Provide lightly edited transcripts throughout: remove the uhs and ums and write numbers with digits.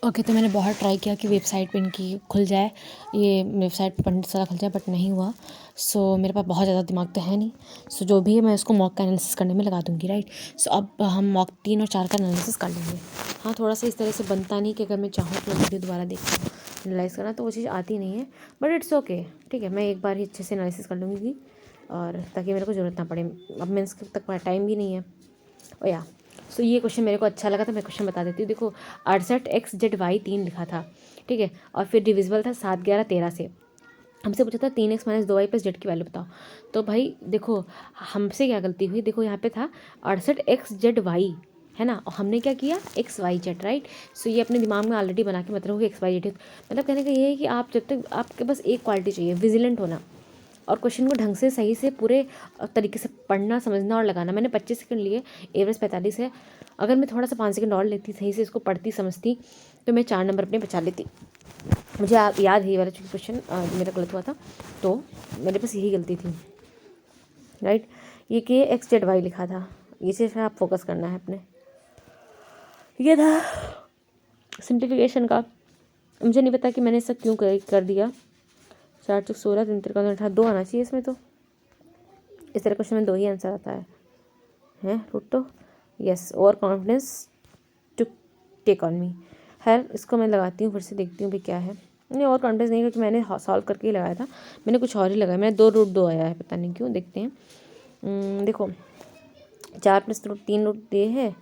Okay तो मैंने बहुत ट्राई किया कि वेबसाइट पे इनकी खुल जाए, ये वेबसाइट पे पंडित सारा खुल जाए, बट नहीं हुआ। सो मेरे पास बहुत ज़्यादा दिमाग तो है नहीं। सो जो भी है मैं उसको मॉक का एनालिसिस करने में लगा दूंगी, राइट। सो अब हम मॉक 3 और 4 का एनालिसिस कर लेंगे। हाँ, थोड़ा सा इस तरह से बनता नहीं कि अगर मैं चाहूँ तो वीडियो दोबारा देख एनालाइज़ करना, तो वो चीज़ आती नहीं है, बट इट्स ओके। ठीक है, मैं एक बार ही अच्छे से एनालिसिस कर लूँगी, और ताकि मेरे को ज़रूरत ना पड़े। अब मेंस तक टाइम भी नहीं है। ओ या सो ये क्वेश्चन मेरे को अच्छा लगा, तो मैं क्वेश्चन बता देती हूँ। देखो, 68 x z y 3 लिखा था, ठीक है, और फिर डिविजिबल था 7 11 13 से। हमसे पूछा था 3x - 2y + z की वैल्यू बताओ। तो भाई देखो, हमसे क्या गलती हुई, देखो यहाँ पे था 68 x z y, है ना, और हमने क्या किया XYZ, राइट। सो ये अपने दिमाग में ऑलरेडी बना के मतलब कि XYZ, मतलब कहने का ये है कि आप जब तक आपके पास एक क्वालिटी चाहिए, विजिलेंट होना, और क्वेश्चन को ढंग से सही से पूरे तरीके से पढ़ना, समझना और लगाना। मैंने 25 सेकंड लिए, एवरेज 45 है। अगर मैं थोड़ा सा 5 सेकंड और लेती, सही से इसको पढ़ती समझती, तो मैं 4 नंबर अपने बचा लेती। मुझे याद है ये वाला क्वेश्चन मेरा गलत हुआ था, तो मेरे पास यही गलती थी, राइट। ये KXZY लिखा था, ये सिर्फ आप फोकस करना है अपने। ये था सिंप्लीफिकेशन का। मुझे नहीं पता कि मैंने ऐसा क्यों कर दिया। 4 × 16 3 × 18, 2 आना चाहिए इसमें। तो इस तरह क्वेश्चन में 2 ही आंसर आता है रूट। तो yes, over confidence to take on me. खैर, इसको मैं लगाती हूँ, फिर से देखती हूँ भी क्या है। नहीं, ओवर कॉन्फिडेंस नहीं, क्योंकि मैंने सॉल्व करके ही लगाया था। मैंने कुछ और ही लगाया, मैंने 2 रूट 2 आया है, पता नहीं क्यों। देखते हैं। देखो, 4 + रूट 3 रूट ये है,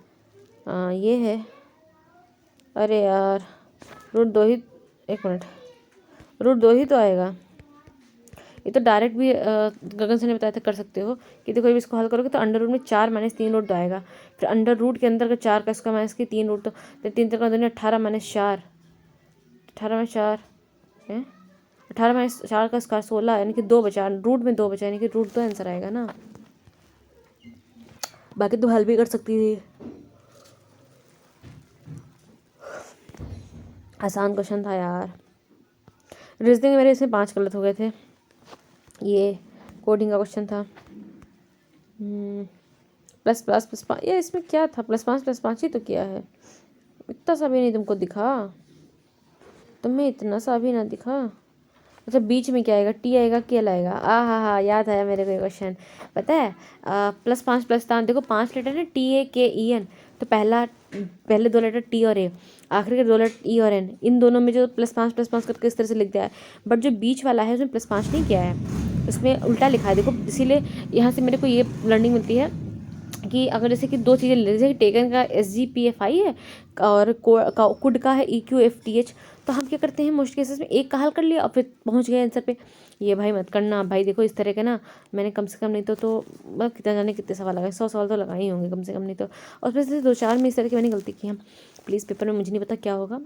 ये है। अरे यार, रूट 2 ही, 1 मिनट, रूट 2 ही तो आएगा। ये तो डायरेक्ट भी गगन से ने बताया था, कर सकते हो कि देखो, इसको हल करोगे तो अंडर रूट में 4 - 3 रूट तो आएगा। फिर अंडर रूट के अंदर का 4 का इसका माइनस की 3 रूट, तो 3 3 का 18 - 4, 18 - 4 है, 18 - 4 का स्क्वायर 16, यानी कि 2 बचा, रूट में 2 बचा, यानी कि रूट 2 आंसर आएगा ना। बाकी तो हल भी कर सकती थी, आसान क्वेश्चन था यार। रीजनिंग मेरे इसमें 5 गलत हो गए थे। ये कोडिंग का क्वेश्चन था, +++5, ये इसमें क्या था, +5 +5 ही तो किया है। इतना सा भी नहीं तुमको दिखा, तुम्हें इतना सा भी ना दिखा। अच्छा, बीच में क्या आएगा, T आएगा, KL आएगा। हाँ, याद आया मेरे को ये क्वेश्चन, पता है। +5 +5, देखो 5 लेटर है, TAKEN, तो पहले 2 लेटर T और A, आखिर के 2 लेटर E और N, इन दोनों में जो +5 +5 करके इस तरह से लिख दिया है। बट जो बीच वाला है उसमें +5 नहीं किया है, उसमें उल्टा लिखा है। देखो, इसीलिए यहाँ से मेरे को ये लर्निंग मिलती है कि अगर जैसे कि 2 चीज़ें ले, जैसे कि टेकन का SGPFI है, और कुड का है EQFTH, तो हम क्या करते हैं मोस्ट केसेस में एक का हल कर लिया और फिर पहुंच गए आंसर पे। ये भाई मत करना भाई। देखो, इस तरह के ना, मैंने कम से कम नहीं तो मतलब कितना जाने कितने सवाल लगाए, 100 सवाल तो लगाए ही होंगे कम से कम, नहीं तो। और उसमें से 2 4 में इस तरह की मैंने गलती की है। प्लीज़, पेपर में मुझे नहीं पता क्या होगा,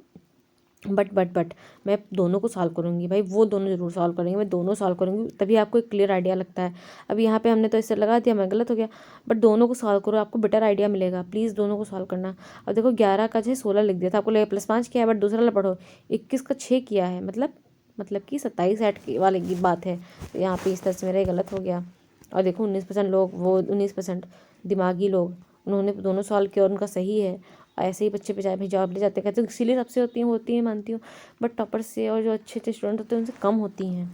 बट मैं दोनों को सॉल्व करूँगी भाई, वो दोनों ज़रूर सॉल्व करेंगे, मैं दोनों सॉल्व करूँगी, तभी आपको एक क्लियर आइडिया लगता है। अब यहाँ पे हमने तो इससे लगा दिया, मैं गलत हो गया, बट दोनों को सॉल्व करो, आपको बेटर आइडिया मिलेगा। प्लीज़ दोनों को सॉल्व करना। अब देखो, 11 का जो है 16 लिख दिया था, आपको लगा +5 किया है, बट दूसरा वाला पढ़ो, 21 का 6 किया है, मतलब कि 27 ऐड वाले की बात है। तो यहाँ पे इस तरह से मेरा गलत हो गया। और देखो, 19% लोग, वो 19% दिमागी लोग, उन्होंने दोनों सॉल्व किया और उनका सही है। ऐसे ही बच्चे पे भाई जॉब ले जाते, कहते हैं इसीलिए सबसे होती हैं मानती हूँ, बट टॉपर से और जो अच्छे अच्छे स्टूडेंट होते हैं उनसे कम होती हैं।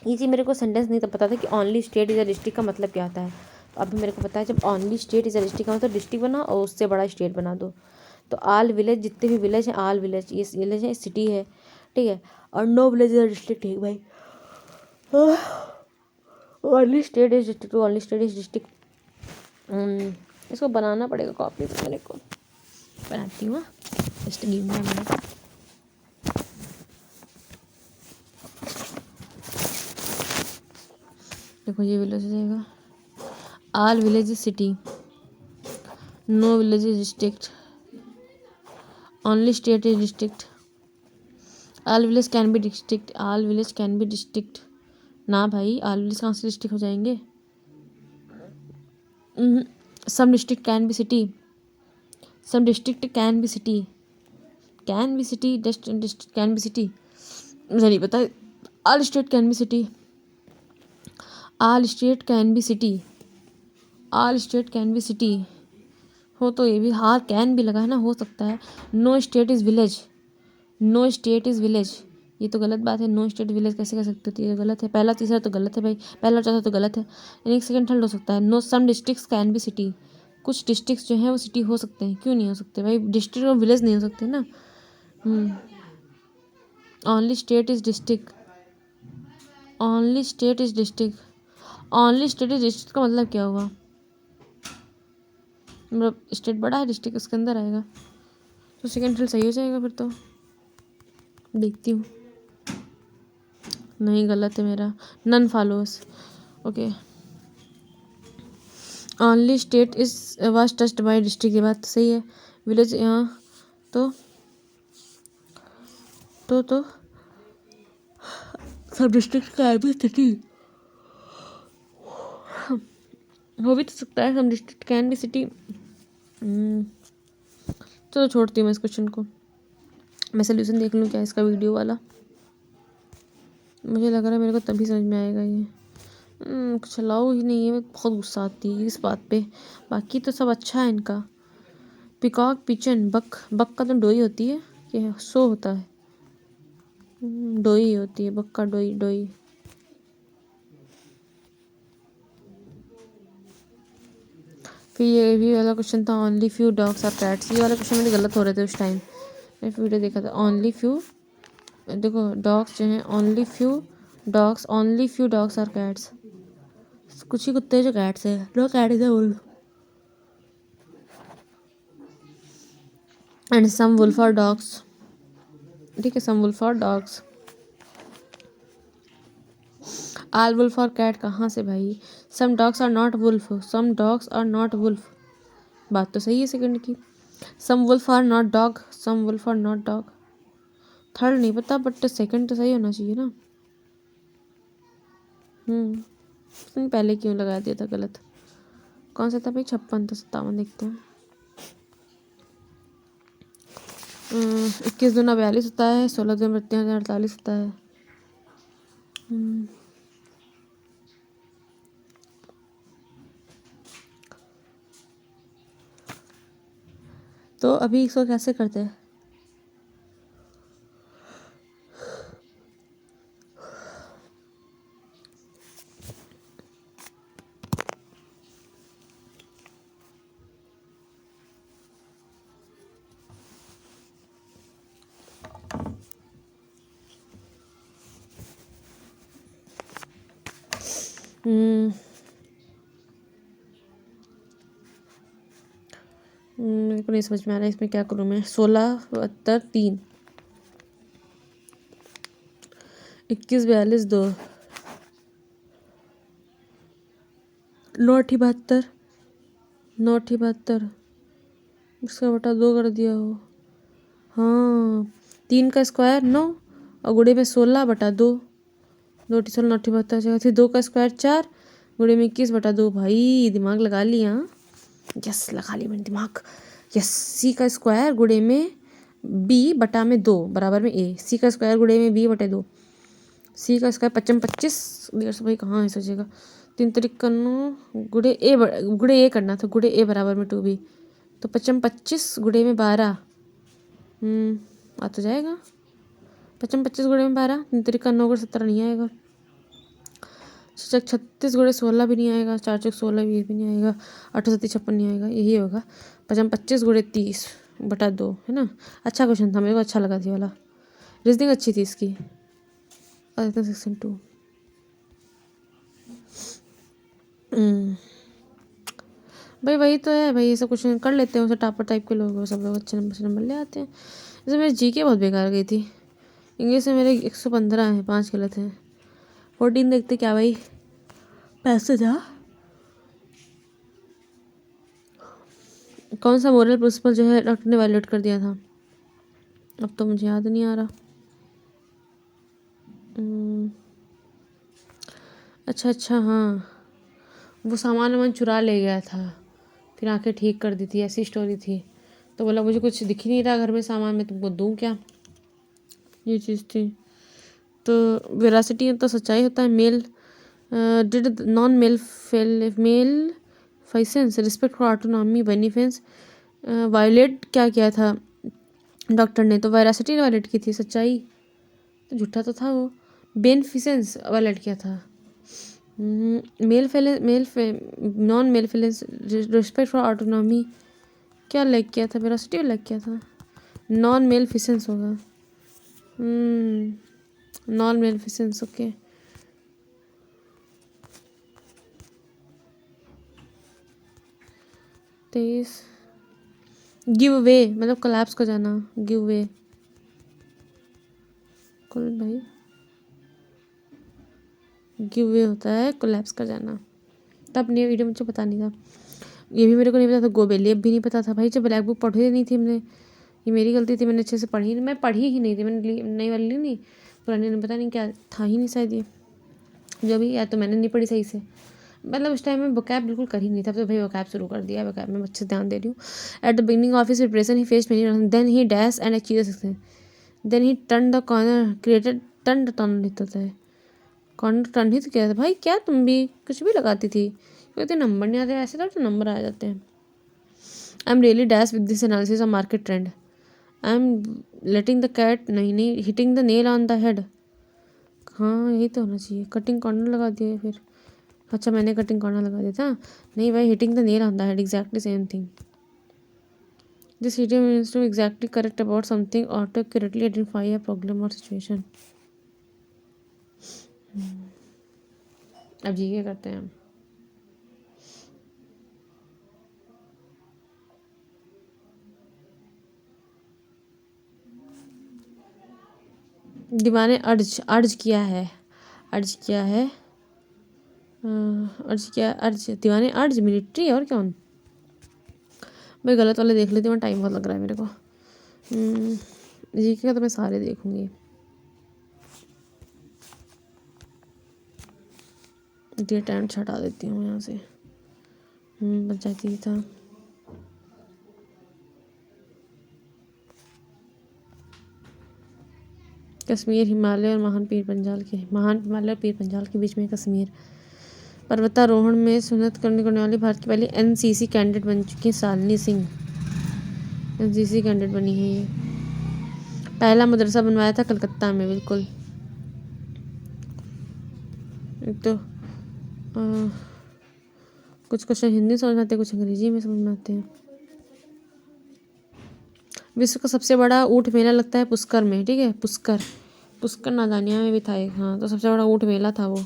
ये चीज़ मेरे को सेंटेंस नहीं तो पता था कि only state is a district का मतलब क्या होता है। तो अभी मेरे को पता है, जब only state is a district का मतलब डिस्ट्रिक्ट बना और उससे बड़ा स्टेट बना दो। तो ऑल विलेज, जितने भी विलेज हैं, ऑल विलेज, ये विलेज है, सिटी है, ठीक है, और no village is a district, ठीक भाई। Only state is district, only state is district. इसको बनाना पड़ेगा कॉपी पर, मेरे को बनाती हूँ। Just give me a minute. देखो, ये विलेज हो जाएगा, all village is city, no village is district, only state is district, all village can be district, all village can be district. ना भाई, ऑल विलेज कहाँ से डिस्ट्रिक्ट हो जाएंगे। Some district can be city, some district can be city, can be city, district can be city, मुझे नहीं पता। All state can be city, all state can be city, all state can be city, हो तो ये भी हार can भी लगा है ना, हो सकता है। No state is village, no state is village, ये तो गलत बात है। नो स्टेट विलेज कैसे कर सकते हो, ये गलत है। पहला तीसरा तो गलत है भाई, पहला और चौथा तो गलत है। यानी सेकंड थर्ड हो सकता है। No some districts can be city, कुछ डिस्ट्रिक्ट्स जो हैं वो सिटी हो सकते हैं, क्यों नहीं हो सकते भाई, डिस्ट्रिक्ट और विलेज नहीं हो सकते ना। Only state is district, only state is district, only state is district का मतलब क्या हुआ, मतलब स्टेट बड़ा है, डिस्ट्रिक्ट उसके अंदर आएगा, तो सेकंड फिल सही हो जाएगा फिर तो। देखती हूँ, नहीं गलत है मेरा। None followers, okay. Only state is was touched by district, ये बात सही है। विलेज यहाँ तो सब डिस्ट्रिक्ट का भी सिटी हो भी तो सकता है, सम डिस्ट्रिक्ट कैन बी सिटी। चलो छोड़ती हूँ मैं इस क्वेश्चन को, मैं सोल्यूशन देख लूँ क्या इसका वीडियो वाला, मुझे लग रहा है मेरे को तभी समझ में आएगा ये। कुछ अलाउ ही नहीं है, मैं बहुत गुस्सा आती है इस बात पे, बाकी तो सब अच्छा है इनका। पिकॉक, पिचन, बक, बक का तो डोई होती है, ये सो होता है, डोई होती है बक का, डोई डोई। फिर ये भी वाला क्वेश्चन था, only few dogs are cats, ये वाला क्वेश्चन मेरे गलत हो रहे थे उस टाइम, मैं वीडियो देखा था। ओनली फ्यू, देखो डॉग्स जो हैं, only few dogs, only few dogs are cats, कुछ ही कुत्ते जो कैट्स है, no cat is a wolf, and some wolf are dogs, ठीक है, some wolf are dogs. All wolf are cat कहाँ से भाई, some dogs are not wolf, some dogs are not wolf, बात तो सही है सेकंड की। Some wolf are not dog, some wolf are not dog, third नहीं पता बट सेकंड तो सही होना चाहिए ना। पहले क्यों लगा दिया था गलत, कौन सा था भाई, 56 था, 57 देखते हैं। 21 दूना 42 होता है, 16 दूना 48 होता है। तो अभी इसको कैसे करते हैं, मेरे को नहीं समझ में आ रहा है इसमें क्या करूँ मैं। 16 72 3, 21 42 2, 9 72, 9 72, उसका बटा 2 कर दिया हो, हाँ 3 का स्क्वायर 9 और गुणे में 16 बटा 2, 2 16 9 72 जगह थी, 2 का स्क्वायर 4 गुणे में 21 बटा 2, भाई दिमाग लगा लिया, यस लगा लिया मैंने दिमाग, यस। सी का स्क्वायर गुणे में बी बटा में 2 बराबर में ए, सी का स्क्वायर गुणे में बी बटे 2, सी का स्क्वायर 55 25, डेढ़ सौ भाई कहाँ है सोचेगा, 3 तरीक करना गुणे ए करना था, गुणे ए बराबर में 2b, तो 55 25 गुणे में 12, आ तो जाएगा 55 25 गुणे में 12, 3 तरीक का 9 17 नहीं आएगा, 36 गुणे 16 भी नहीं आएगा, 4 चौक 16 भी नहीं आएगा, 8 7 56 नहीं आएगा, यही होगा 55 25 गुणे 30 बटा 2, है ना। अच्छा क्वेश्चन था, मेरे को अच्छा लगा थी वाला, रीजनिंग अच्छी थी इसकी। सेक्शन 2 भाई वही तो है भाई, ये सब क्वेश्चन कर लेते हैं, उसे टापर टाइप के लोग सब लोग अच्छे नंबर ले आते हैं। जैसे मेरी जीके बहुत बेकार गई थी, इंग्लिश में मेरे 115 हैं, 5 गलत हैं। 14 देखते क्या भाई, पैसे जा, कौन सा मोरल प्रिंसिपल जो है डॉक्टर ने वायलेट कर दिया था, अब तो मुझे याद नहीं आ रहा। अच्छा हाँ, वो सामान चुरा ले गया था, फिर आके ठीक कर दी थी, ऐसी स्टोरी थी। तो बोला मुझे कुछ दिख ही नहीं रहा घर में सामान, मैं तुमको दूँ क्या, ये चीज़ थी। तो वेरासिटी तो सच्चाई होता है। Male did non male fail maleficence respect for autonomy benefits violate क्या किया था डॉक्टर ने? तो वेरासिटी वायलेट की थी, सच्चाई तो झूठा तो था वो। बेनफिसेंस वायलेट किया था। मेल फेले मेल फे non maleficence respect for autonomy क्या लैग किया था? वेरासिटी लैग किया था। नॉन मेल फिसेंस होगा। Non maleficence, okay. तेईस गिव वे मतलब कोलैप्स को जाना, गिव वे। कुल भाई गिव वे होता है कोलैप्स कर जाना। तब ये वीडियो मुझे पता नहीं था, ये भी मेरे को नहीं पता था। गोबेलियप भी नहीं पता था भाई, जब ब्लैक बुक पढ़ी नहीं थी हमने। ये मेरी गलती थी, मैंने अच्छे से पढ़ी नहीं, मैं पढ़ी ही नहीं थी। मैंने नई वाली ली नहीं, पुरानी ने पता नहीं क्या था ही नहीं शायद ये, जो भी, या तो मैंने नहीं पढ़ी सही से। मतलब उस टाइम में वोकैब बिल्कुल कर ही नहीं था, तो भाई वोकैब शुरू कर दिया। वोकैब में अच्छे से ध्यान दे रही हूँ। At the beginning of his preparation he faced many, then he dash and achieve success, then he turn the corner created, turn लिखता था, कॉर्नर टर्न ही तो किया था भाई। क्या तुम भी कुछ भी लगाती थी? कहते नंबर नहीं आते, ऐसे तो नंबर आ जाते हैं। I am really dash with this analysis of market trend. I am letting the cat, नहीं hitting the nail on the head. हाँ यही तो होना चाहिए, कटिंग कॉर्नर लगा दिया फिर। अच्छा मैंने कटिंग कॉर्नर लगा दिया था। नहीं भाई, hitting the nail on the head, exactly same thing. This idiom means to exactly correct about something or to accurately identify a problem or situation. अब जी क्या करते हैं हम। दीवाने अर्ज अर्ज किया है, अर्ज किया है, अर्ज किया, अर्ज दीवाने अर्ज मिलिट्री और कौन? मैं गलत वाले देख लेती हूँ, टाइम बहुत लग रहा है मेरे को। जी का तो मैं सारे देखूंगी। ये टाइम हटा देती हूँ यहाँ से। पंचायती था। कश्मीर हिमालय और महान हिमालय और पीर पंजाल के बीच में कश्मीर। पर्वतारोहण में सुन्नत करने वाली भारत की पहली एनसीसी कैंडिडेट बन चुकी शालिनी सिंह। एनसीसी कैंडिडेट बनी है ये। पहला मदरसा बनवाया था कलकत्ता में, बिल्कुल। एक तो कुछ क्वेश्चन हिंदी समझ में आते हैं, कुछ अंग्रेजी में समझ में आते हैं। विश्व का सबसे बड़ा ऊँट मेला लगता है पुष्कर में, ठीक है। पुष्कर नादानिया में भी था एक, हाँ। तो सबसे बड़ा ऊँट मेला था वो।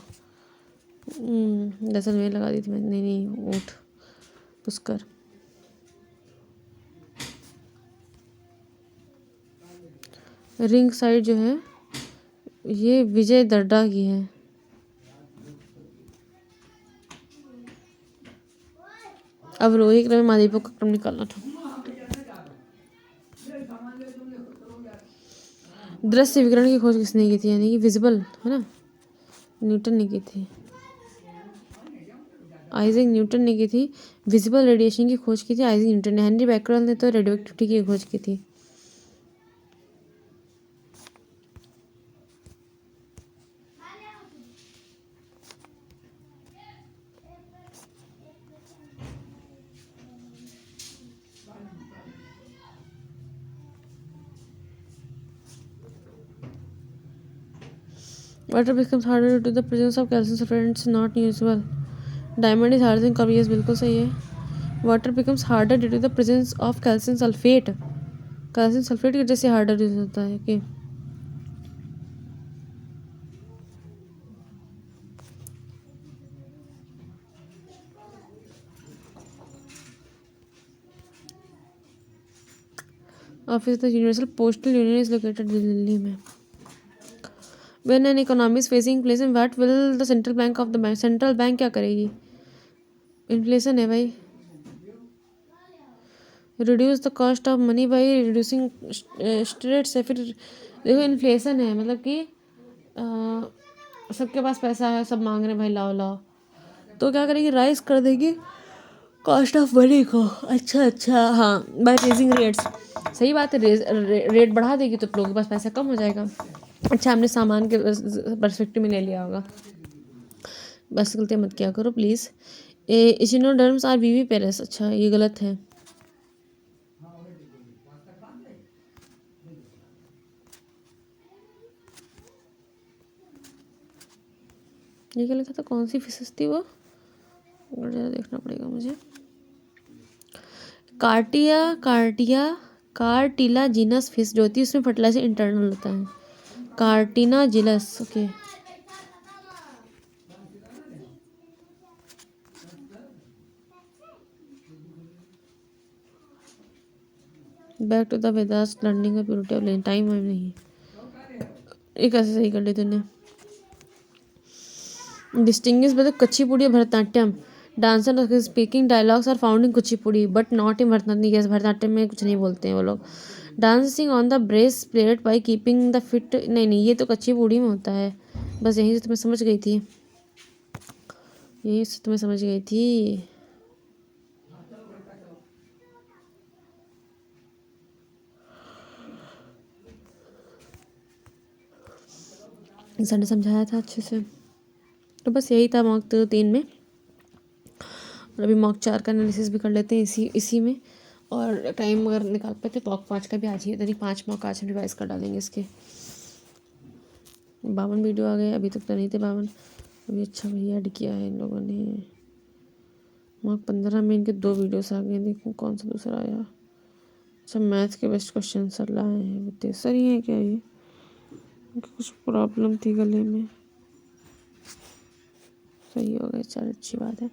जैसलमेर लगा दी थी मैंने, नहीं ऊँट पुष्कर। रिंग साइड जो है ये विजय दर्डा की है। अब रोहित क्रम में महाद्वीपों का क्रम निकालना था। दृश्य विकिरण की खोज किसने की थी? यानी कि विजिबल है ना, न्यूटन ने की थी। आइजैक न्यूटन ने की थी। विजिबल रेडिएशन की खोज की थी आइजैक न्यूटन ने। हेनरी बैकरल ने तो रेडियोएक्टिविटी की खोज की थी। Water becomes harder due to the presence of calcium sulfate and it's not usable. Diamond is harder than copper, yes बिल्कुल सही है। Water becomes harder due to the presence of calcium sulfate. Calcium sulphate की वजह से harder use होता है कि office the universal postal union is located Delhi में। When an economy is facing inflation, what will the central bank of the bank? Central bank क्या करेगी? Inflation है भाई। Reduce the cost of money by reducing states है। फिर देखो inflation है मतलब कि सबके पास पैसा है, सब मांग रहे हैं भाई लाओ लाओ, तो क्या करेगी? राइज कर देगी कॉस्ट ऑफ मनी को। अच्छा हाँ, बाय रेजिंग रेट्स। सही बात है, रेट बढ़ा देगी तो लोगों के पास पैसा कम हो जाएगा। अच्छा हमने सामान के परस्पेक्टिव में ले लिया होगा, बस गलतियाँ मत किया करो please. Echinoderms are viviparous, अच्छा ये गलत है। ये क्या लिखा था, कौन सी फिशेस थी वो, और ज़्यादा देखना पड़ेगा मुझे। कार्टिलाजिनस फिश जो होती है उसमें फर्टिलाइजर इंटरनल होता है। Carcinogenous, okay. Back to the Vedas learning of purity of land, time नहीं, ये कैसे सही कर ली तूने। Distinguish by the Kuchipudi Bharatanatyam, dancer speaking dialogues are found in Kuchipudi but not in Bharatanatyam. Yes, Bharatanatyam में कुछ नहीं बोलते हैं वो लोग। Dancing on the brass plate by keeping the feet, नहीं ये तो कुचिपुड़ी में होता है। बस यहीं से तुम्हें समझ गई थी, यहीं से तुम्हें समझ गई थी। सर ने समझाया था अच्छे से। तो बस यही था मॉक 3 में। और अभी मॉक 4 का एनालिसिस भी कर लेते हैं इसी में। और टाइम अगर निकाल पाते तो मॉक 5 का भी आज ही, यानी 5 मॉक आज हम रिवाइज कर डालेंगे इसके। 52 वीडियो आ गए, अभी तक तो नहीं थे 52 अभी। अच्छा भैया ऐड किया है इन लोगों ने। मॉक 15 में इनके 2 वीडियोस आ गए, देखो कौन सा दूसरा आया। अच्छा, मैथ्स के बेस्ट क्वेश्चन सर लाए हैं, तेसर ही है क्या ये, कुछ प्रॉब्लम थी गले में, सही हो गया, चल अच्छी बात है।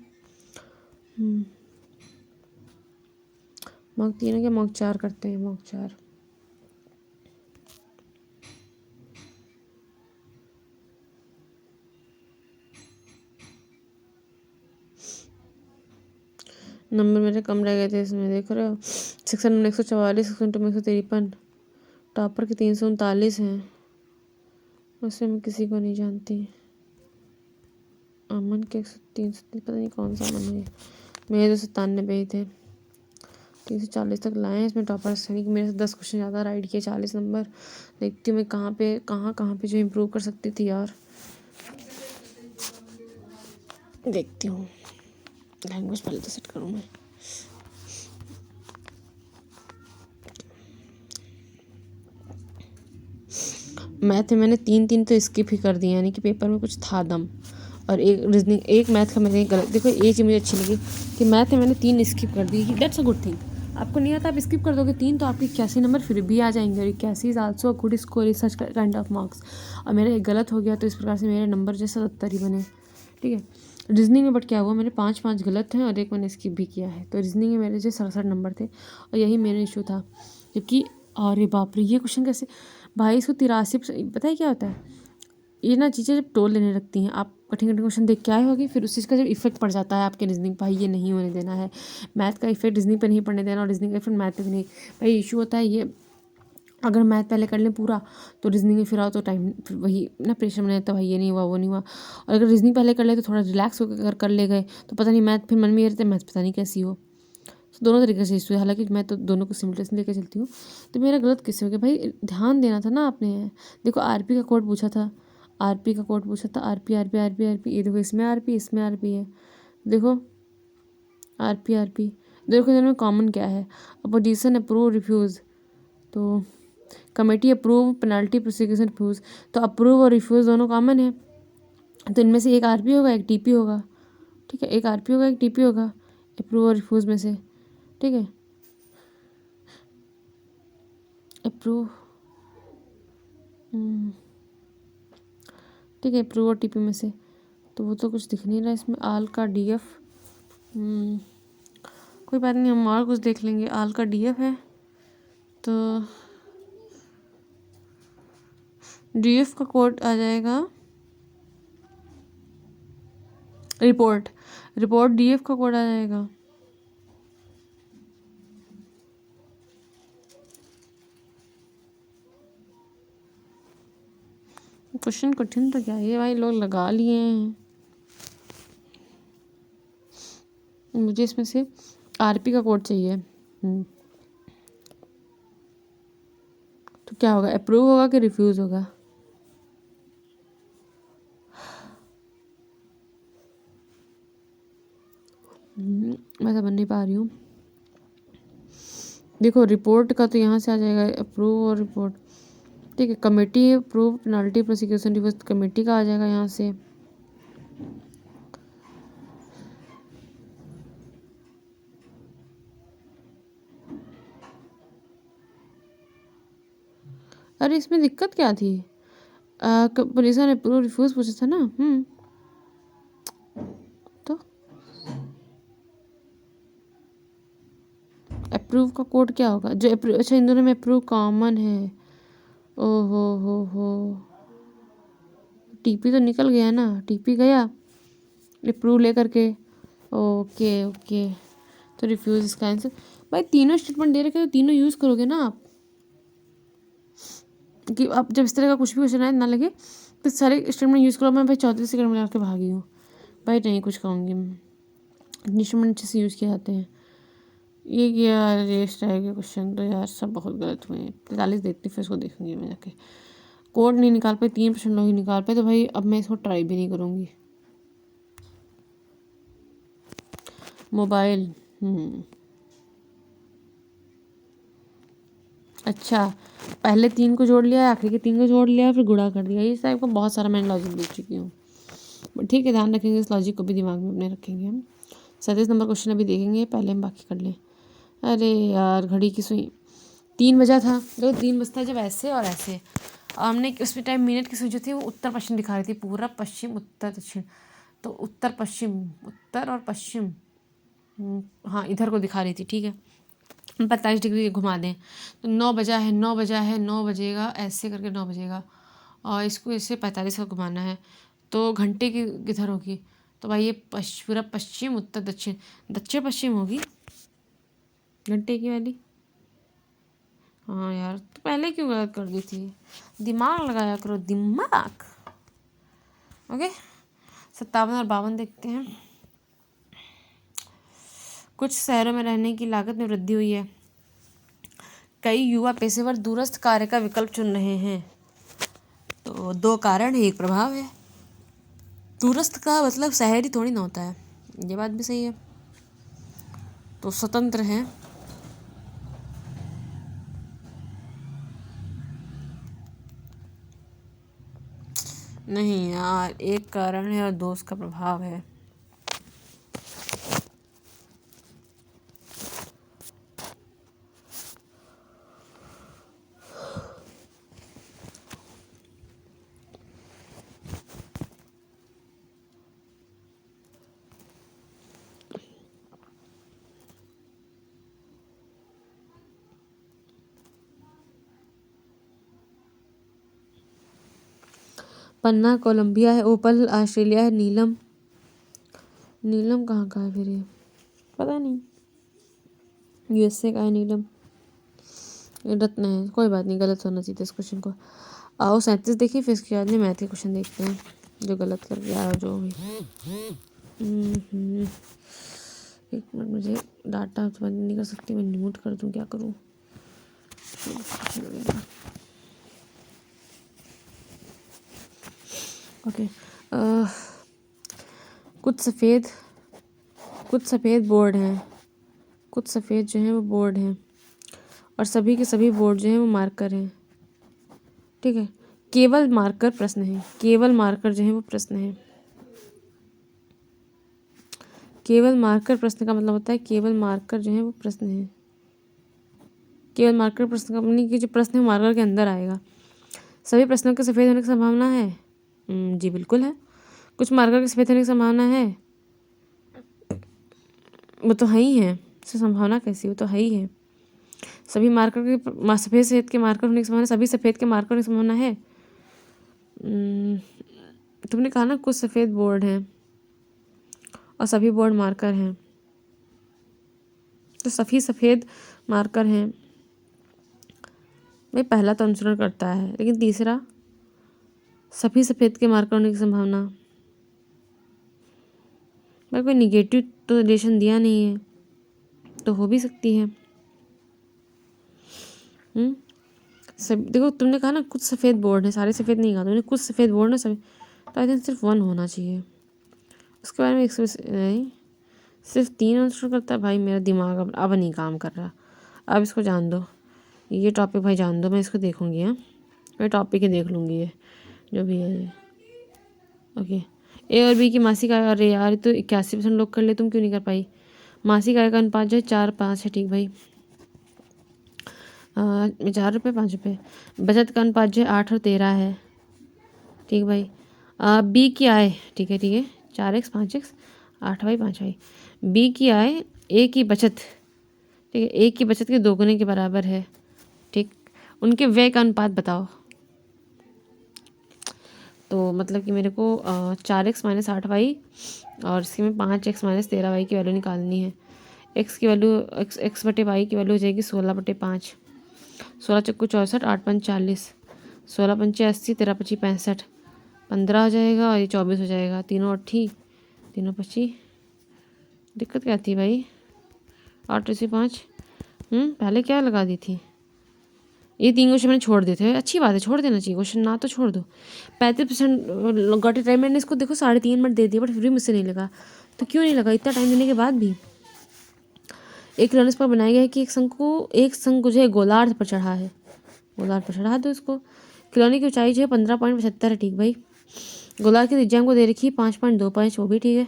मॉक 3 है क्या, मॉक 4 करते हैं, मॉक 4। नंबर मेरे कम रह गए थे इसमें, देख रहे हो। सेक्शन में 144, सेक्शन 2 में 153, टॉपर के 339 हैं। वैसे मैं किसी को नहीं जानती। अमन के 330, पता नहीं कौन सा अमन है। मेरे तो 97 ही थे, 340 तक लाए हैं इसमें टॉपर सनी कि मेरे से 10 क्वेश्चन ज़्यादा राइट किए, 40 नंबर। देखती हूँ मैं कहाँ पे जो इम्प्रूव कर सकती थी यार, देखती हूँ। लैंग्वेज पहले तो सेट करूँ मैं। मैथ में मैंने 3 तो स्किप ही कर दिए, यानी कि पेपर में कुछ था दम। और एक रीजनिंग, एक मैथ का मैंने गलत, देखो ये चीज़ मुझे अच्छी लगी कि मैथ में मैंने 3 स्किप कर दी। That's a good thing. आपको नहीं आता, आप स्किप कर दोगे 3 तो आपके 81 नंबर फिर भी आ जाएंगे। और 81 is also a good score is such kind of marks. और मेरा एक गलत हो गया तो इस प्रकार से मेरे नंबर जो 77 ही बने, ठीक है। रीजनिंग में बट क्या हुआ, मेरे 5 गलत हैं और एक मैंने स्किप भी किया है, तो रीजनिंग में मेरे जो 67 नंबर थे, और यही मेरा इशू था। जबकि अरे बाप रे, ये क्वेश्चन कैसे भाई, इसको 83, पता है क्या होता है, ये ना चीज़ें जब टोल लेने लगती हैं, आप कठिन क्वेश्चन देख के आए होगे, फिर उस चीज़ का जब इफेक्ट पड़ जाता है आपके रीजनिंग, भाई ये नहीं होने देना है। मैथ का इफेक्ट रीजनिंग पे नहीं पड़ने देना, और रीजनिंग का इफेक्ट मैथ पे भी नहीं। भाई इशू होता है ये, अगर मैथ पहले कर लें पूरा तो रीजनिंग में फिर आओ तो टाइम फिर वही ना प्रेशर में रहता है, भाई ये नहीं हुआ वो नहीं हुआ। और अगर रीजनिंग पहले कर ले तो थोड़ा रिलैक्स होकर अगर कर ले गए तो पता नहीं मैथ, फिर मन में ये रहता है मैथ पता नहीं कैसी हो। तो दोनों तरीके से इशू है, हालांकि मैं तो दोनों को सिमुलेशन लेकर चलती हूँ। तो मेरा गलत किससे हो गया भाई, ध्यान देना था ना आपने। देखो आरपी का कोड पूछा था, आरपी का कोड पूछा था, आरपी आरपी आरपी आरपी, ये देखो इसमें आरपी इसमें आरपी है, देखो आरपी आरपी। देखो इनमें कॉमन क्या है, अपोजिशन अप्रूव रिफ्यूज़, तो committee approve penalty prosecution refuse, तो अप्रूव और रिफ्यूज़ दोनों कॉमन है। तो इनमें से एक आरपी होगा एक टीपी होगा, ठीक है, एक आरपी होगा एक टीपी होगा अप्रूव और रिफ्यूज़ में से, ठीक है। अप्रूव, ठीक है, अप्रूव और टीपी में से, तो वो तो कुछ दिख नहीं रहा इसमें। आल का डीएफ, कोई बात नहीं, हम और कुछ देख लेंगे। आल का डीएफ है तो डीएफ का कोड आ जाएगा रिपोर्ट, रिपोर्ट डीएफ का कोड आ जाएगा। क्वेश्चन कठिन तो क्या है भाई, लोग लगा लिए हैं। मुझे इसमें से आरपी का कोड चाहिए। तो क्या होगा, अप्रूव होगा कि रिफ्यूज़ होगा। मैं समझ नहीं पा रही हूँ। देखो रिपोर्ट का तो यहाँ से आ जाएगा अप्रूव और रिपोर्ट, ठीक है। Committee approve penalty prosecution reverse, committee का आ जाएगा यहाँ से। अरे इसमें दिक्कत क्या थी? पुलिस ने रिफ्यूज़ पूछा था ना। तो अप्रूव का कोड क्या होगा? जो अप्रूव, अच्छा इन दोनों में अप्रूव कॉमन है। ओहो हो, टीपी तो निकल गया ना, टीपी गया अप्रूव लेकर के। ओके ओके, तो रिफ्यूज़ इसका आंसर। भाई तीनों स्टेटमेंट दे रखे तो तीनों यूज़ करोगे ना आप, कि अब जब इस तरह का कुछ भी क्वेश्चन आए ना लगे तो सारे स्टेटमेंट यूज़ करो। मैं भाई 34 सेकंड में लगा के भागी हूँ भाई, नहीं कुछ कहूँगी मैं। इंस्ट्रूमेंट अच्छे से यूज़ किए जाते हैं। ये क्या रेस्ट रहेगा क्वेश्चन तो यार सब बहुत गलत हुए हैं। 45 देखती फिर इसको देखूंगी मैं जाके। कोड नहीं निकाल पाए, 3% लोग ही निकाल पाए, तो भाई अब मैं इसको ट्राई भी नहीं करूँगी। मोबाइल, अच्छा पहले 3 को जोड़ लिया, आखिरी के 3 को जोड़ लिया, फिर गुणा कर दिया। इस टाइप का बहुत सारा मैंने लॉजिक देख चुकी हूँ। ठीक है, ध्यान रखेंगे, इस लॉजिक को भी दिमाग में अपने रखेंगे हम। 37 नंबर क्वेश्चन अभी देखेंगे, पहले हम बाकी कर लें। अरे यार घड़ी की सुई 3 बजा था, जो 3 बजता है जब ऐसे और ऐसे। हमने उसमें टाइम मिनट की सुई जो थी वो उत्तर पश्चिम दिखा रही थी, पूरा पश्चिम उत्तर दक्षिण, तो उत्तर पश्चिम, उत्तर और पश्चिम, हाँ इधर को दिखा रही थी। ठीक है, 45 डिग्री घुमा दें तो 9 बजा है, 9 बजा है, 9 बजेगा, ऐसे करके 9 बजेगा, और इसको ऐसे 45 का घुमाना है, तो घंटे की किधर होगी? तो भाई ये पूरा पश्चिम उत्तर दक्षिण, दक्षिण पश्चिम होगी घंटे की वाली। हाँ यार, तो पहले क्यों गलत कर दी थी? दिमाग लगाया करो, दिमाग। ओके, 57 और 52 देखते हैं। कुछ शहरों में रहने की लागत में वृद्धि हुई है। कई युवा पेशेवर दूरस्थ कार्य का विकल्प चुन रहे हैं। तो 2 कारण है, एक प्रभाव है। दूरस्थ का मतलब शहरी थोड़ी ना होता है, ये बात भी सही है। तो स्वतंत्र है। नहीं यार, एक कारण है और 2 उसका प्रभाव है। पन्ना कोलंबिया है, ओपल ऑस्ट्रेलिया है, नीलम, नीलम कहाँ का है फिर ये? पता नहीं, यूएसए का है नीलम। ये रत्न है, कोई बात नहीं, गलत होना चाहिए इस क्वेश्चन को। आओ 37 देखिए, फिर इसके बाद में मैथ के क्वेश्चन देखते हैं जो गलत कर गया जो भी। एक मिनट, मुझे डाटा तो बंद नहीं कर सकती, मैं म्यूट कर दूँ, क्या करूँ? ओके, कुछ सफ़ेद बोर्ड हैं, कुछ सफ़ेद जो हैं वो बोर्ड हैं, और सभी के सभी बोर्ड जो हैं वो मार्कर हैं। ठीक है, केवल मार्कर प्रश्न है, केवल मार्कर जो है वो प्रश्न है। केवल मार्कर प्रश्न का मतलब होता है केवल मार्कर जो है वो प्रश्न है। केवल मार्कर प्रश्न का मतलब कि जो प्रश्न है मार्कर के अंदर आएगा। सभी प्रश्नों के सफ़ेद होने की संभावना है? जी बिल्कुल है। कुछ मार्कर के सफ़ेद होने की संभावना है? वो तो है ही है, इससे संभावना कैसी? वो तो है ही है। सभी मार्कर के सफ़ेद के मार्कर होने की संभावना, सभी सफ़ेद के मार्कर होने की संभावना है? तुमने कहा ना कुछ सफ़ेद बोर्ड हैं और सभी बोर्ड मार्कर हैं, तो सभी सफ़ेद मार्कर हैं। भाई पहला तो अनुसरण करता है, लेकिन तीसरा सभी सफ़ेद के मार्कर होने की संभावना, भाई कोई निगेटिव तो रिलेशन दिया नहीं है, तो हो भी सकती है। सब देखो, तुमने कहा ना कुछ सफ़ेद बोर्ड है, सारे सफ़ेद नहीं कहा तुमने, कुछ सफ़ेद बोर्ड है सभी, तो आई थिंक सिर्फ 1 होना चाहिए। उसके बारे में नहीं, सिर्फ 3 अनुसरण करता है। भाई मेरा दिमाग अब नहीं काम कर रहा, अब इसको जान दो, ये टॉपिक भाई जान दो, मैं इसको देखूंगी। हाँ, मैं टॉपिक ही देख लूँगी, ये जो भी है ये। ओके, ए और बी की मासिक आय, अरे यार तो 81% लोग कर ले, तुम क्यों नहीं कर पाई? मासिक आय का अनुपात जो है 4:5 है। ठीक भाई, में 4 रुपये 5 रुपये। बचत का अनुपात जो है 8 और 13 है। ठीक भाई। बी की आय, ठीक है 4x 5x 8y 5y। B की आय ए की बचत, ठीक है, ए की बचत के 2 गुने के बराबर है। ठीक, उनके व्यय का अनुपात बताओ। तो मतलब कि मेरे को 4x माइनस 8y और इसके में 5x माइनस 13y की वैल्यू निकालनी है। एक्स की वैल्यू एक्स बटे वाई की वैल्यू हो जाएगी 16/5। 16 चक्कू 64, 8 पंच 40, 16 पंचे 80, 13 पची 65, 15 हो जाएगा और ये 24 हो जाएगा। तीनों 80, तीनों 25। दिक्कत क्या थी भाई? 8 से 5 पहले क्या लगा दी थी? ये 3 क्वेश्चन मैंने छोड़ दिए थे। अच्छी बात है, छोड़ देना चाहिए क्वेश्चन, ना तो छोड़ दो। 35% गॉट इट राइट। मैंने इसको देखो 3.5 मिनट दे दिया बट फिर भी मुझसे नहीं लगा। तो क्यों नहीं लगा इतना टाइम देने के बाद भी? एक लंस पर बनाया गया है कि एक शंकु जो है गोलार्ध पर चढ़ा है। गोलार्ध पर चढ़ा दो इसको। खिलौने की ऊंचाई जो है 15.75 है। ठीक भाई। गोलार्ध की त्रिज्या हमको दे रखी है 5.25, वो भी ठीक है।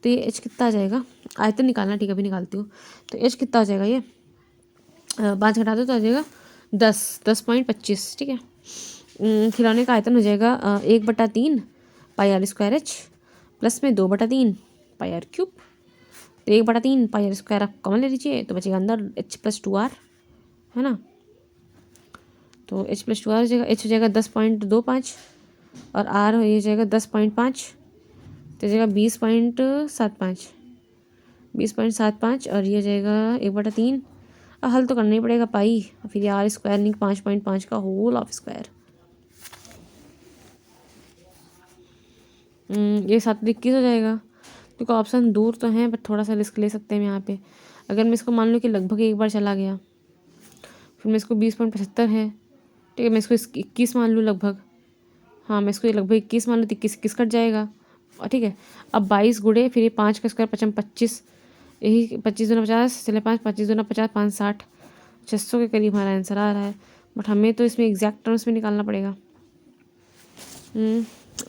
तो ये एच कितना आ जाएगा? आयतन निकालना, ठीक है अभी निकालती हूँ। तो एच कितना आ जाएगा? ये 5 घटा दो तो आ जाएगा 10.25। ठीक है। खिलौने का आयतन हो जाएगा 1/3 पाई आर स्क्वायर एच प्लस में 2/3 पाई आर क्यूब। तो 1/3 पाई आर स्क्वायर आप कॉमन ले लीजिए तो बचेगा अंदर एच प्लस 2r, है ना। तो एच प्लस 2r हो जाएगा। एच हो जाएगा 10.25 और आर हो जाएगा 10.5, तो हो जाएगा 20.75 और ये हो जाएगा 1/3। अब हल तो करना ही पड़ेगा पाई, फिर आर स्क्वायर नहीं 5.5 का होल ऑफ स्क्वायर। ये 721 हो जाएगा। क्योंकि ऑप्शन दूर तो हैं बट थोड़ा सा रिस्क ले सकते हैं यहाँ पे। अगर मैं इसको मान लूँ कि लगभग एक बार चला गया, फिर मैं इसको 20.75 है, ठीक है, मैं इसको 21 मान लूँ लगभग। हाँ, मैं इसको लगभग 21 मान लूँ तो 21 कट जाएगा। और ठीक है, अब 22 गुड़े फिर ये 5 का स्क्वायर 25, यही 25 दूना 50, चले 5 25 दूना 50, 5 60, 600 के करीब हमारा आंसर आ रहा है। बट हमें तो इसमें एग्जैक्ट टर्म्स में निकालना पड़ेगा।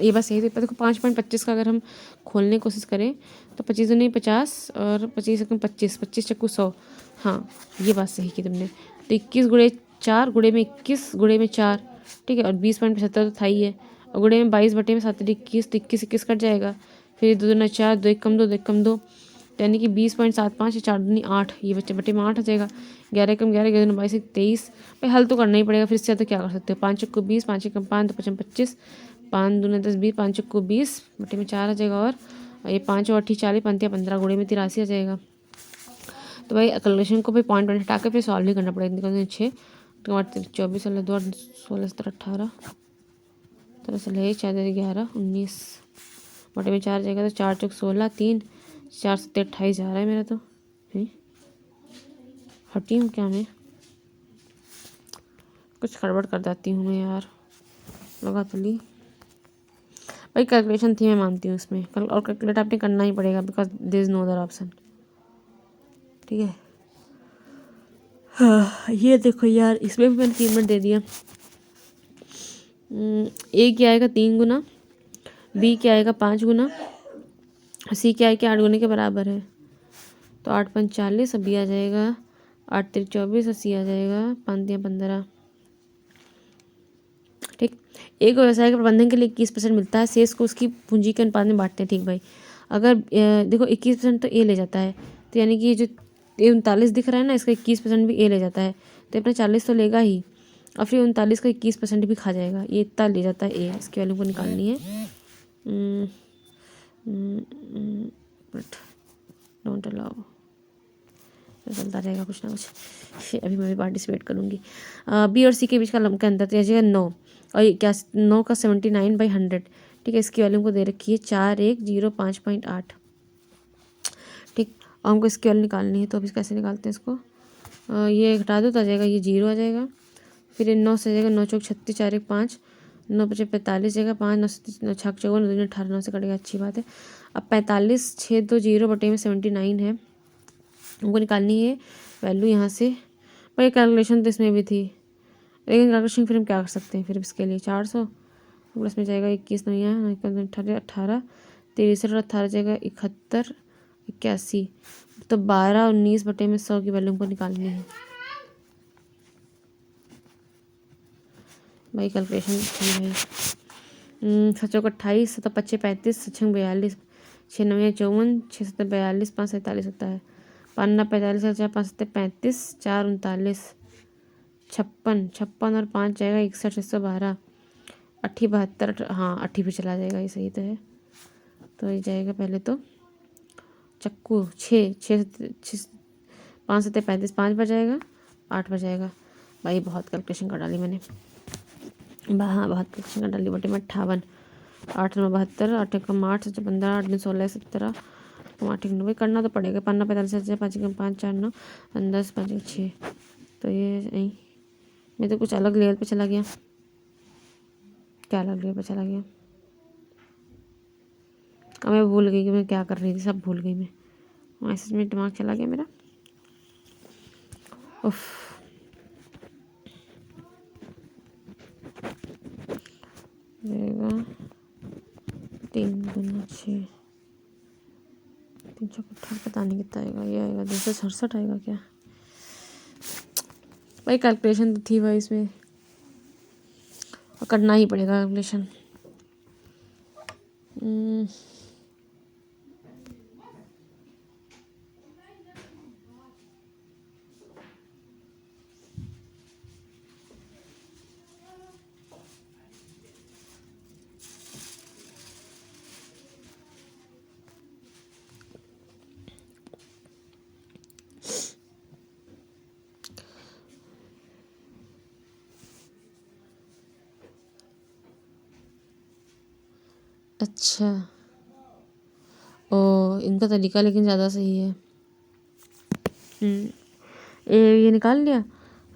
ये बस यही तो देखो 5.25 का अगर हम खोलने की कोशिश करें तो 25 दूनी 50 और 25 एकम 25, 25 चक्कू 100। हाँ, ये बात सही की तुमने। तो 21 गुड़े 4 गुड़े में 21 गुड़े में 4, ठीक है, और 20.75 तो था ही है। और गुड़े में 22 बटे में 7 21, तो 21 कट जाएगा। फिर 2 दूना 4, 2 एक कम 2, 2 एक कम 2, यानी कि 20.75, 4 दूनी 8, ये बच्चे बटे में 8 हो जाएगा। 11 कम 11, 11 22 23। भाई हल तो करना ही पड़ेगा, फिर इससे तो क्या कर सकते हो? 5 चक्कू 20, 5 एकम 5, 2 पचम 25, 5 दूना 10 20, 5 चक्कू 20 बटे में 4 आ जाएगा। और ये 5 और 8 40, 5 15 गुड़े में 83 आ जाएगा। तो भाई कैलकुलेशन को भाई पॉइंट हटा के फिर सॉल्व भी करना पड़ेगा। निकलते 6 तो 24 16 16 17 18 13 16 4 11 19 बटे में 4 जाएगा। तो 4 चौक 16, 3 4 7 28 जा रहा है मेरा। तो हटी हूँ क्या मैं? कुछ गड़बड़ कर जाती हूँ मैं यार, लगा तो ली। भाई कैलकुलेशन थी, मैं मानती हूँ इसमें, और कैलकुलेट आपने करना ही पड़ेगा because there is no other option. ठीक है। हाँ, ये देखो यार, इसमें भी मैंने 3 मिनट दे दिया। ए क्या आएगा 3 गुना, बी क्या आएगा 5 गुना, सी क्या आएगा 8 गुने के बराबर है। तो 8 पंच 40, बी आ जाएगा 8 3 24 और सी आ जाएगा 5 3 15। ठीक। एक व्यवसाय के प्रबंधन के लिए 21% मिलता है, शेष को उसकी पूंजी के अनुपात में बांटते हैं। ठीक भाई। अगर देखो 21% तो ए ले जाता है, तो यानी कि ये जो 39 दिख रहा है ना, इसका 21% भी ए ले जाता है, तो अपना 40 तो लेगा ही, और फिर 39 का 21% भी खा जाएगा। ये इतना ले जाता है ए, इसकी वैल्यू को निकालनी है। बट डोंट अलाउ, चलता रहेगा कुछ ना कुछ। अभी मैं भी पार्टिसिपेट करूँगी। बी और सी के बीच का लंब का अंतर तो जगह 9, और ये क्या 9 का 79/100। ठीक है, इसकी वैल्यू को दे रखी है 4105.8। ठीक, और हमको इसकी वैल्यू निकालनी है। तो अभी कैसे निकालते हैं इसको? ये घटा दो तो आ जाएगा, ये 0 आ जाएगा। फिर 9 से जाएगा 9 चौक 36, 4 1 5, 9 5 45 जाएगा, 5 9 9 6 54, 2 18, 9 से कटेगा, अच्छी बात है। अब 45 6 2 0 बटे में 79 है, हमको निकालनी है वैल्यू यहाँ से। भाई कैलकुलेशन तो इसमें भी थी, लेकिन कैलकुलेशन फिर हम क्या कर सकते हैं? फिर इसके लिए 400 प्लस में जाएगा 21 नहीं है 18 18 63 और 18 जाएगा 71 81। तो 12 19 बटे में 100 की वैल्यू हमको निकालनी है। भाई कैलकुलेशन थी भाई। 7 28, 7 25 35, 6 42, 6 9 54, 6 7 42, 5 47 होता है। 5 9 45, 4 5 7 35, 4 39, 56, 56 और 5 जाएगा 61, 612, 80 72, हाँ 80 पे चला जाएगा, ये सही तो है। तो ये जाएगा पहले तो चक्कू 6 6 5 7 35, 5 बजाएगा, 8 बजाएगा। भाई बहुत कैलकुलेशन कर डाली मैंने, हाँ बहुत कैलकुलेशन कर डाली। बटे में 58, 8 9 72, 8 कम 8 7 15, 8 9 16 17, 8 9 भाई करना तो पड़ेगा। 5 9 45, 5 कम 5 4 9 10 5 6। तो ये नहीं, मैं तो कुछ अलग लेवल पे चला गया। क्या अलग लेवल पे चला गया? अब मैं भूल गई कि मैं क्या कर रही थी, सब भूल गई मैं। मैसेज में दिमाग चला गया मेरा। उफ, रहेगा 3 2 6, 3 4 पता नहीं कितना आएगा। ये आएगा 267 आएगा क्या? भाई कैलकुलेशन तो थी भाई इसमें, और करना ही पड़ेगा कैलकुलेशन। अच्छा, ओ इनका तरीका लेकिन ज़्यादा सही है। ये निकाल लिया,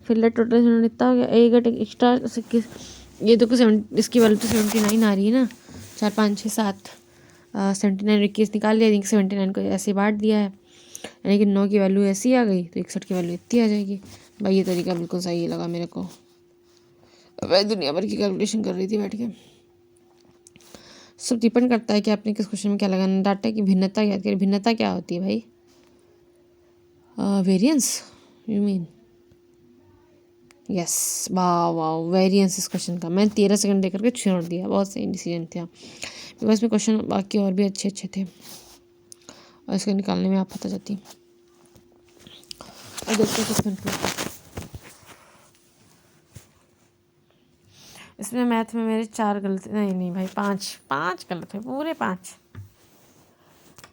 फिर लेट टोटल इन्होंने इतना हो गया। ए गट एक्स्ट्रा 21, ये तो कुछ इसकी वैल्यू तो 79 आ रही है ना। 4 5 6 7, 79 21 निकाल लिया। 79 को ऐसे बांट दिया है, यानी कि 9 की वैल्यू ऐसी आ गई तो 61 की वैल्यू इतनी आ जाएगी। भाई ये तरीका बिल्कुल सही लगा मेरे को। मैं दुनिया भर की कैलकुलेशन कर रही थी बैठ के। सब डिपेंड करता है कि आपने किस क्वेश्चन में क्या लगाना। डाटा की भिन्नता याद करें। भिन्नता क्या होती है भाई? Variance you mean? यस, वाह वाह, वेरिएंस इस क्वेश्चन का। मैं 13 सेकंड दे करके छोड़ दिया, बहुत सही डिसीजन था, बिकॉज इसमें क्वेश्चन बाकी और भी अच्छे अच्छे थे और इसको निकालने में आप पता जाती। और देखते क्वेश्चन को, इसमें मैथ में मेरे 4 गलत, नहीं भाई 5 गलत है, पूरे 5।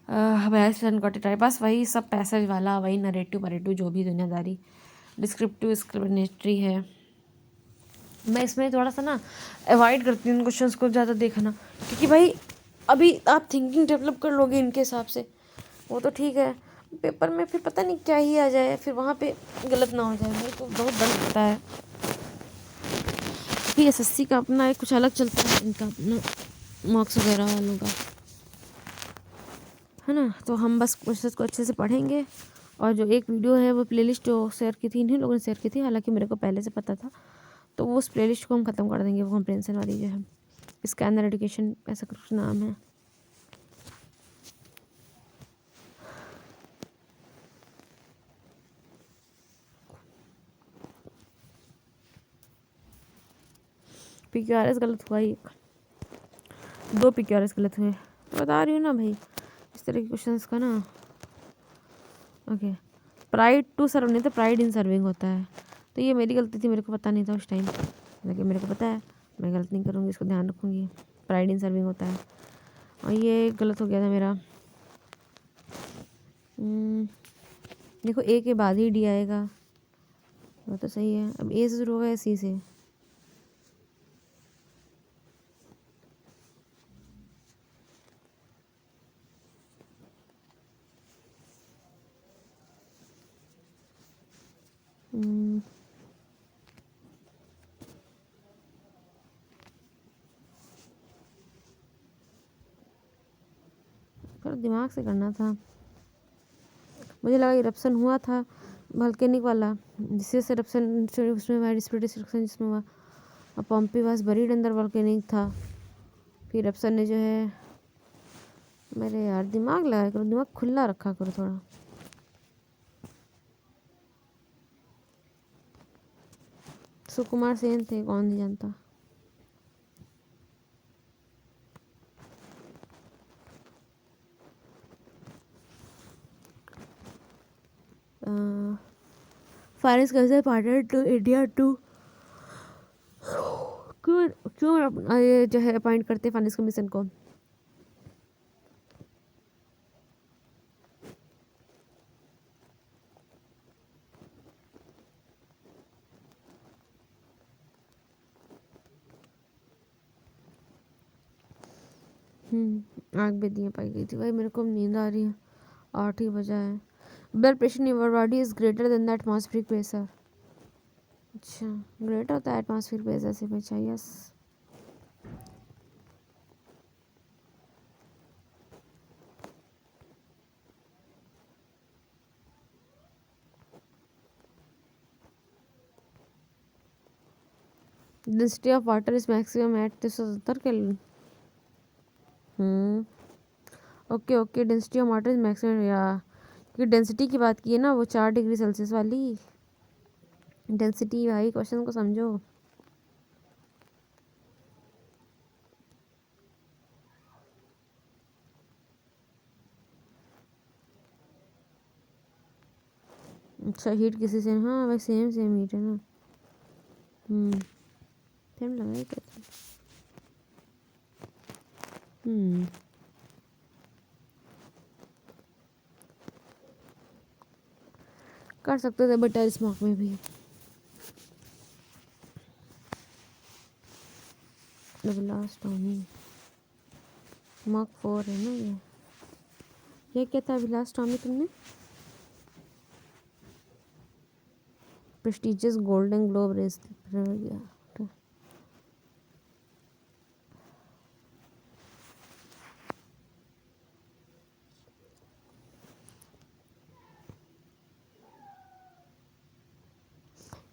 42% कॉटेट है, बस वही सब पैसेज वाला, वही नरेटिव वरेटिव जो भी दुनियादारी, डिस्क्रिप्टिव एक्सप्लेनेटरी है। मैं इसमें थोड़ा सा ना अवॉइड करती हूँ क्वेश्चंस को ज़्यादा देखना, क्योंकि भाई अभी आप थिंकिंग डेवलप कर लोगे इनके हिसाब से, वो तो ठीक है, पेपर में फिर पता नहीं क्या ही आ जाए, फिर वहाँ पे गलत ना हो जाए, भाई तो बहुत डर लगता है। फिर एसएससी का अपना एक कुछ अलग चलता है, इनका अपना मार्क्स वगैरह वालों का है ना। तो हम बस क्वेश्चंस को अच्छे से पढ़ेंगे। और जो एक वीडियो है वो प्लेलिस्ट जो शेयर की थी, इन्हीं लोगों ने शेयर की थी, हालांकि मेरे को पहले से पता था, तो वो उस प्लेलिस्ट को हम ख़त्म कर देंगे। वो कॉम्प्रिहेंशन वाली जो है, स्कैनर एजुकेशन ऐसा कुछ नाम है। PQRS गलत हुआ ही, 2 PQRS गलत हुए, बता रही हूँ ना भाई इस तरह के क्वेश्चंस का ना। ओके, प्राइड टू सर्व नहीं तो प्राइड इन सर्विंग होता है, तो ये मेरी गलती थी, मेरे को पता नहीं था उस टाइम, लेकिन मेरे को पता है, मैं गलत नहीं करूँगी, इसको ध्यान रखूँगी। प्राइड इन सर्विंग होता है, और ये गलत हो गया था मेरा। देखो ए के बाद ही डी आएगा, वो तो सही है। अब ए से शुरू होगा या सी से? थोड़ा दिमाग से करना था, मुझे लगा इरप्शन हुआ था वोल्केनिक वाला, जिससे इरप्शन उसमें हुआ, डिस्प्यूटेड जिसमें हुआ, और पम्पी वास बरीड अंदर वोल्केनिक था। फिर इरप्शन ने जो है, मेरे यार दिमाग लगाया करो, दिमाग खुला रखा करो थोड़ा। सुकुमार सेन थे, कौन नहीं जानता। फाइनेंस कैसे पार्टनर टू इंडिया टू क्यों क्यों ये जो है अपॉइंट करते हैं फाइनेंस कमीशन को? आँख भी दिए पाई गई थी भाई, मेरे को नींद आ रही है, 8 ही बजा है। Blood pressure in your body is greater than the atmospheric pressure. अच्छा, ग्रेट होता है एटमॉस्फेरिक प्रेशर से बचा, yes. Density of water is maximum at 370 kelvin. Okay okay, density of water is maximum, या क्योंकि डेंसिटी की बात की है ना, वो 4 डिग्री सेल्सियस वाली डेंसिटी। भाई क्वेश्चन को समझो। अच्छा, हीट किसी से, हाँ भाई सेम सेम हीट है ना। सेम लगा है कैसे। कर सकते थे बट इस मॉक में भी। लास्ट टॉमी मॉक 4 है ना ये क्या था अभिलाष टॉमी तुमने? प्रेस्टिजियस गोल्डन ग्लोब रेस गया।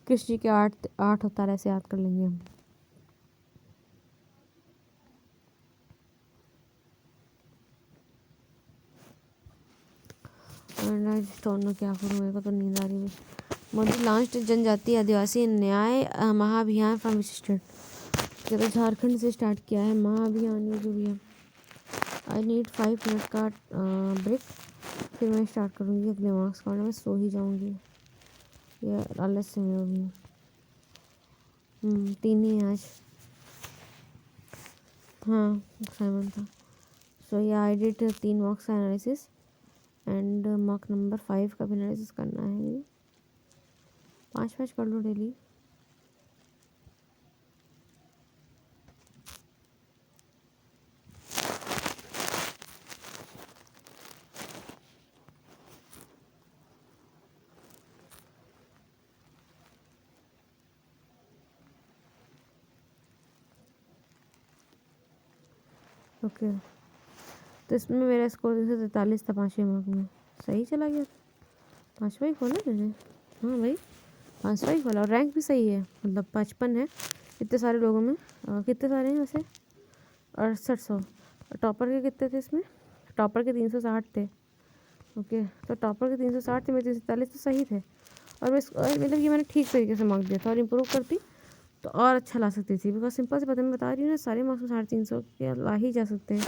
कृष्ण के 8 अवतार ऐसे याद कर लेंगे हम। क्या करूँ, मेरे को तो नींद आ रही है। मोदी लॉन्च जनजातीय आदिवासी न्याय महाअभियान फ्रॉम स्टेट। ये तो झारखंड से स्टार्ट किया है महाअभियान, ये जो भी है। आई नीड 5 मिनट का ब्रेक, फिर मैं स्टार्ट करूँगी अपने मार्क्स का। मैं सो ही जाऊँगी यार, आलस्य में होगी। 3 ही आज, हाँ साइमन था। सो ये आई डिड 3 मार्क्स का एनालिसिस एंड मार्क नंबर 5 का भी एनालिसिस करना है मुझे। 5 कर लो डेली। ओके तो इसमें मेरा स्कोर 343 था 5वें मार्क में, सही चला गया। 5वां ही खोला मैंने, हाँ भाई 5वां ही खोला, और रैंक भी सही है, मतलब 55 है इतने सारे लोगों में। कितने सारे हैं वैसे? 6800। टॉपर के कितने थे इसमें? टॉपर के 360 थे। ओके तो टॉपर के 360 थे, मेरे 343 तो सही थे। और मैं मतलब कि मैंने ठीक तरीके से मार्क दिया था, और इम्प्रूव करती तो और अच्छा ला सकती थी। बिकॉज सिंपल से पता मैं बता रही हूँ ना, सारे मार्क्स में 350 के ला ही जा सकते हैं।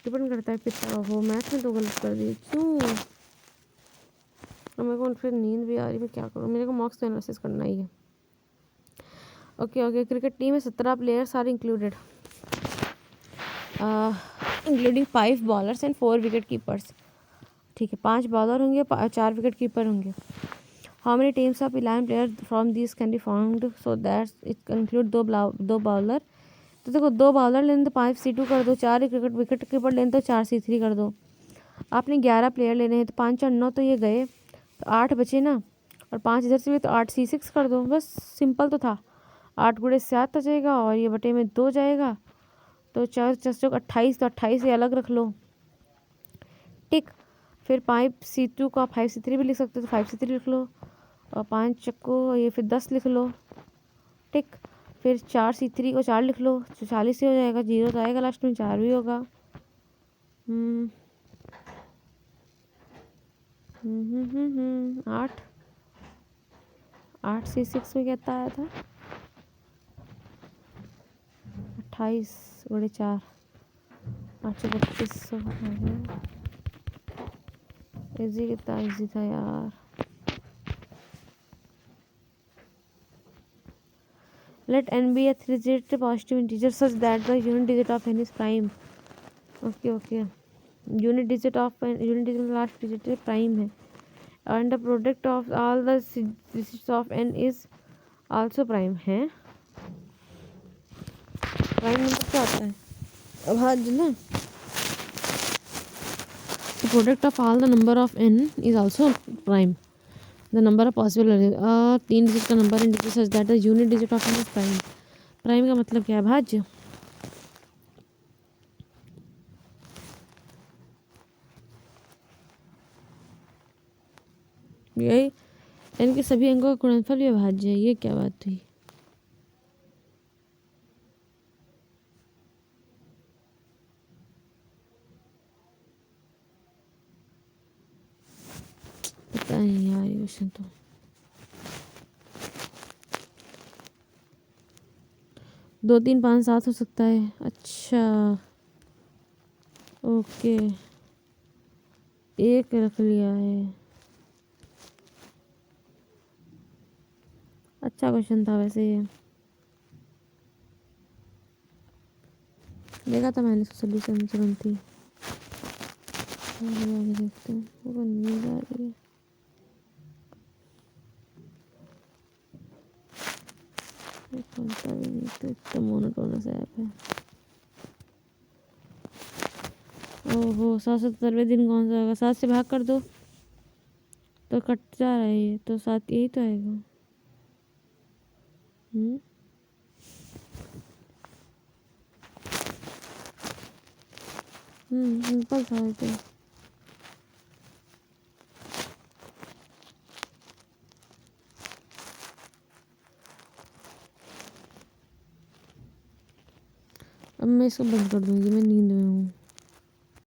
डिपेंड करता है कितना हो। मैथ में तो गलत कर दी क्यों? और मेरे को फिर नींद भी आ रही, मैं क्या करूँ? मेरे को मार्क्स तो एनालिसिस करना ही है। ओके ओके, क्रिकेट टीम में 17 players are included, including 5 bowlers and 4 wicket keepers. ठीक है, 5 बॉलर होंगे, 4 विकेट कीपर होंगे। How many teams of 11 player from this can be found, so that it include 2 bowler. तो देखो 2 bowler लेने तो 5 C2 कर दो, 4 विकेट कीपर लेने तो 4 C3 कर दो। आपने 11 प्लेयर लेने हैं तो 5 और 9 तो ये गए, तो 8 बचे ना, और 5 इधर से भी, तो 8 C6 कर दो। बस सिंपल तो था। 8 गुणे 7 आ जाएगा, और ये बटे में 2 जाएगा, तो 4 4 28, तो 28 ये अलग रख लो, टिक। फिर 5 C2 का 5 C3 भी लिख सकते हो, तो 5 C3 लिख लो, और 5 चक्को ये फिर 10 लिख लो, टिक। फिर 4 C3 को 4 लिख लो, तो 40 ही हो जाएगा, 0 तो आएगा लास्ट में, 4 भी होगा। 8 C6 में कितना आया था? 28 गुणे 4, 832। इजी, कितना इजी था यार। Let n be a 3-digit positive integer such that the unit digit of n is prime. Okay unit digit में लास्ट डिजिट प्राइम है and the product of all the digits of n is also prime है। Prime number क्या होता है अभाज्य ना। The product of all the number of n is also prime. The number of possible 3 digit का number in digit such that the unit digit of n is prime. Prime का मतलब क्या है भाज्य। यही n के सभी अंकों का गुणनफल भी अभाज्य है। ये क्या बात हुई। पता नहीं यार ये क्वेश्चन तो 2 3 5 7 हो सकता है। अच्छा ओके एक रख लिया है। अच्छा क्वेश्चन था वैसे ये देखा था मैंने इसको सोल्यूशन तुरंत ही। आगे देखते हैं वो नींद आ रही है। खुलता भी नहीं तो इतना मोनोटोनस ऐप है। ओहो 770वें दिन कौन सा होगा। 7 से भाग कर दो तो कट जा रहा है ये तो 7 यही तो आएगा। सिंपल था ये तो। अब मैं इसको बंद कर दूंगी मैं नींद में हूँ।